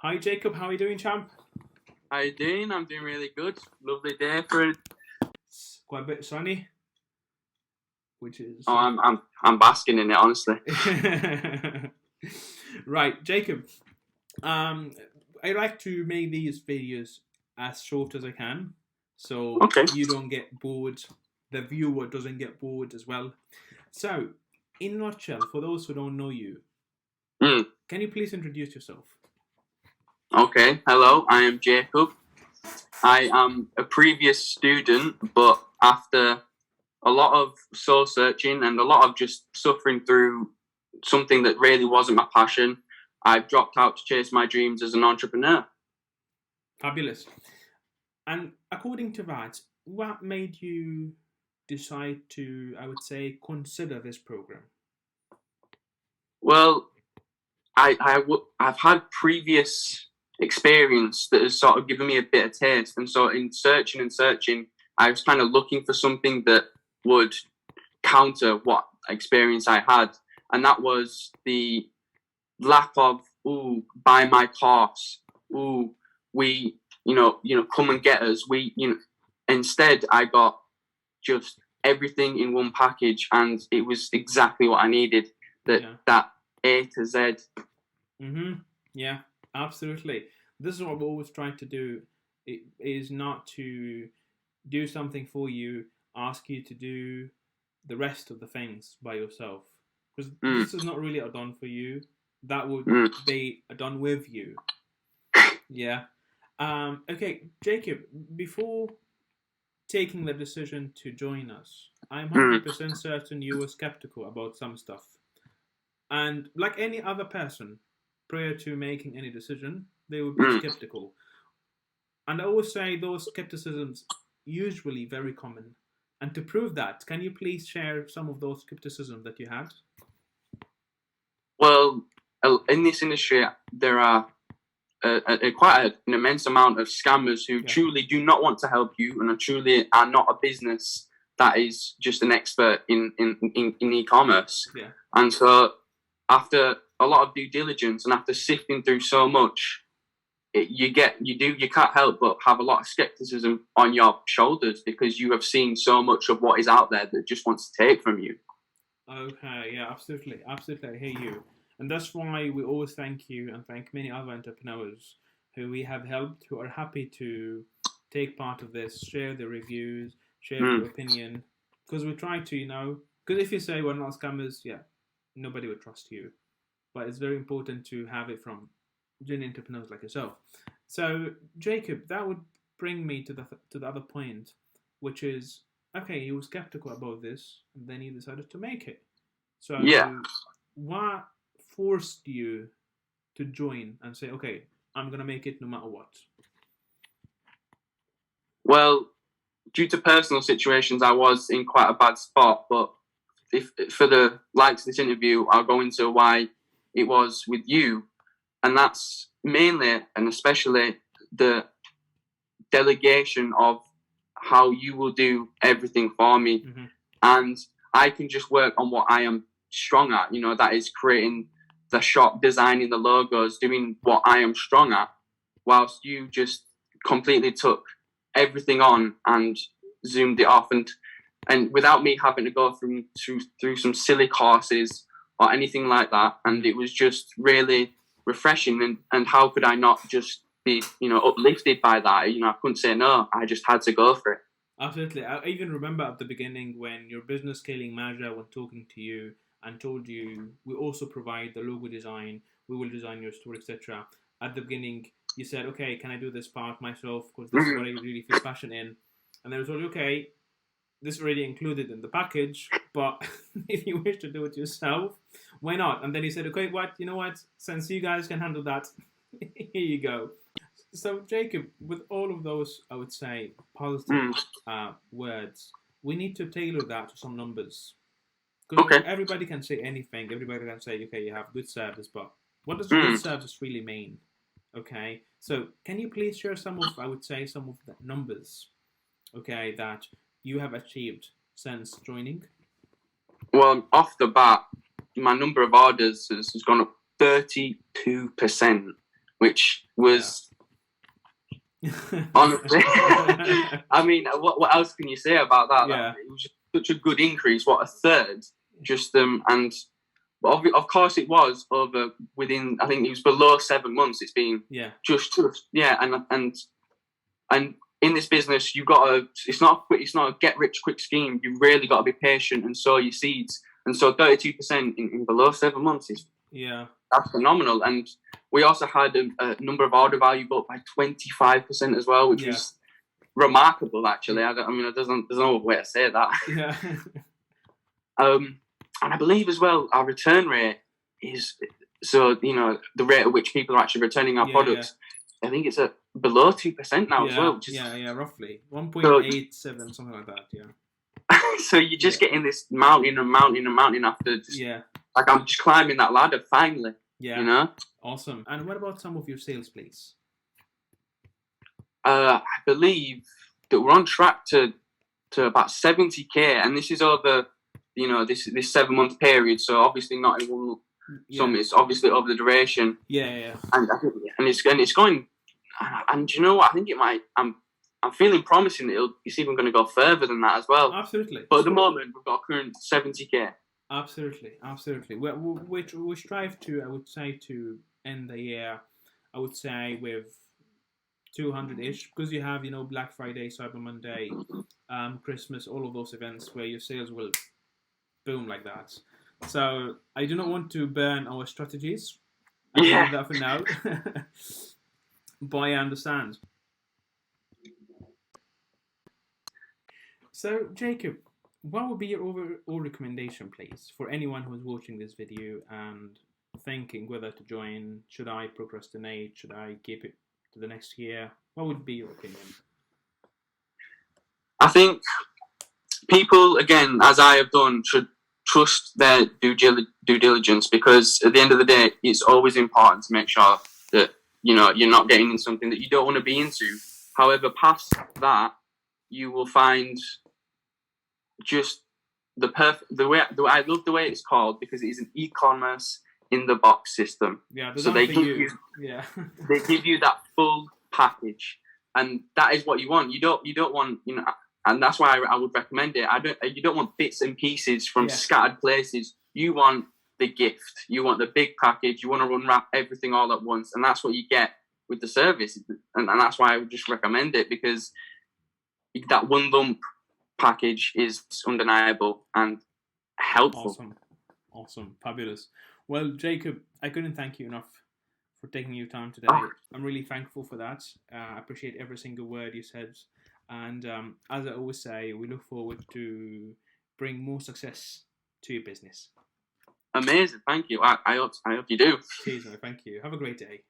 Hi Jacob, how are you doing, champ? How you doing? I'm doing really good. Lovely day for it. It's quite a bit sunny, which is Oh, I'm basking in it, honestly. right, Jacob. Um, I like to make these videos as short as I can, so Okay. you don't get bored. The viewer doesn't get bored as well. So, in a nutshell, for those who don't know you, Mm. can you please introduce yourself? Okay. Hello, I am Jacob. I am a previous student, but after a lot of soul searching and a lot of just suffering through something that really wasn't my passion, I've dropped out to chase my dreams as an entrepreneur. Fabulous. And according to that, what made you decide to, I would say, consider this program? Well, I've had previous experience that has sort of given me a bit of taste, and so in searching and searching, I was kind of looking for something that would counter what experience I had, and that was the lack of buy my course, we come and get us. Instead I got just everything in one package, and it was exactly what I needed. That A to Z. Yeah, absolutely. This is what I've always tried to do. It is not to do something for you, ask you to do the rest of the things by yourself. Because this is not really done for you. That would be done with you. Yeah. Okay, Jacob, before taking the decision to join us, I'm 100% certain you were skeptical about some stuff. And like any other person, prior to making any decision, they would be skeptical. And I always say those skepticisms usually very common. And to prove that, can you please share some of those skepticisms that you had? Well, in this industry, there are quite an immense amount of scammers who truly do not want to help you and truly are not a business that is just an expert in e-commerce. Yeah. And so after a lot of due diligence and after sifting through so much, you can't help but have a lot of skepticism on your shoulders because you have seen so much of what is out there that just wants to take from you. Okay, yeah, absolutely. Absolutely, I hear you. And that's why we always thank you and thank many other entrepreneurs who we have helped, who are happy to take part of this, share their reviews, share their opinion. Because we try to, because if you say we're not scammers, yeah, nobody would trust you. But it's very important to have it from genuine entrepreneurs like yourself. So, Jacob, that would bring me to the other point, which is okay. You were skeptical about this, and then you decided to make it. So, what forced you to join and say, okay, I'm gonna make it no matter what? Well, due to personal situations, I was in quite a bad spot. But if for the likes of this interview, I'll go into why it was with you, and that's mainly and especially the delegation of how you will do everything for me, and I can just work on what I am strong at. That is creating the shop, designing the logos, doing what I am strong at, whilst you just completely took everything on and zoomed it off, and without me having to go through some silly courses or anything like that. And it was just really refreshing, and how could I not just be uplifted by that? I couldn't say no. I just had to go for it. Absolutely. I even remember at the beginning when your business scaling manager was talking to you and told you we also provide the logo design, we will design your store, etc. At the beginning, you said, okay, can I do this part myself? Because this is what I really feel passionate in. And then I told you, okay, this is already included in the package, but if you wish to do it yourself, why not? And then he said, okay, you know what? Since you guys can handle that, here you go. So, Jacob, with all of those, I would say, positive words, we need to tailor that to some numbers. Because everybody can say anything. Everybody can say, okay, you have good service, but what does good service really mean? Okay, so can you please share some of the numbers, okay, that you have achieved since joining? Well, off the bat, my number of orders has gone up 32%. which was honestly, I mean, what else can you say about that? Yeah. It was just such a good increase. What, a third? Just and of course it was over within. I think it was below 7 months. It's been just and in this business, you got to. It's not a get rich quick scheme. You really got to be patient and sow your seeds. And so 32% in below 7 months is that's phenomenal. And we also had a number of order value up by 25% as well, which was remarkable. Actually, there's no way to say that. Yeah. And I believe as well our return rate is the rate at which people are actually returning our products. Yeah. I think it's at below 2% now as well. Which is, roughly 1.87, something like that. Yeah. So you're just getting this mountain after like I'm just climbing that ladder finally. Yeah. You know. Awesome. And what about some of your sales, please? I believe that we're on track to about 70k, and this is over this 7 month period. So obviously not in one. It's obviously over the duration. Yeah. And I think, it's going. And you know what? I think it might. I'm feeling promising that it's even going to go further than that as well. Absolutely. But at the moment, we've got a current 70k. Absolutely. We strive to, I would say, to end the year, I would say, with 200-ish, because you have, Black Friday, Cyber Monday, Christmas, all of those events where your sales will boom like that. So I do not want to burn our strategies. I leave that for now. But I understand. So, Jacob, what would be your overall recommendation, please, for anyone who is watching this video and thinking whether to join? Should I procrastinate? Should I keep it to the next year? What would be your opinion? I think people, again, as I have done, should trust their due diligence, because at the end of the day, it's always important to make sure that you're not getting in something that you don't want to be into. However, past that, you will find just the way I love the way it's called, because it is an e-commerce in the box system. Yeah, so they give you they give you that full package, and that is what you want. You don't want and that's why I would recommend it. You don't want bits and pieces from scattered places. You want the gift. You want the big package. You want to unwrap everything all at once, and that's what you get with the service. And that's why I would just recommend it, because that one lump package is undeniable and helpful. Awesome, fabulous. Well, Jacob, I couldn't thank you enough for taking your time today. I'm really thankful for that. I appreciate every single word you said. And as I always say, we look forward to bring more success to your business. Amazing, thank you. I hope you do. Cheers, mate. Thank you. Have a great day.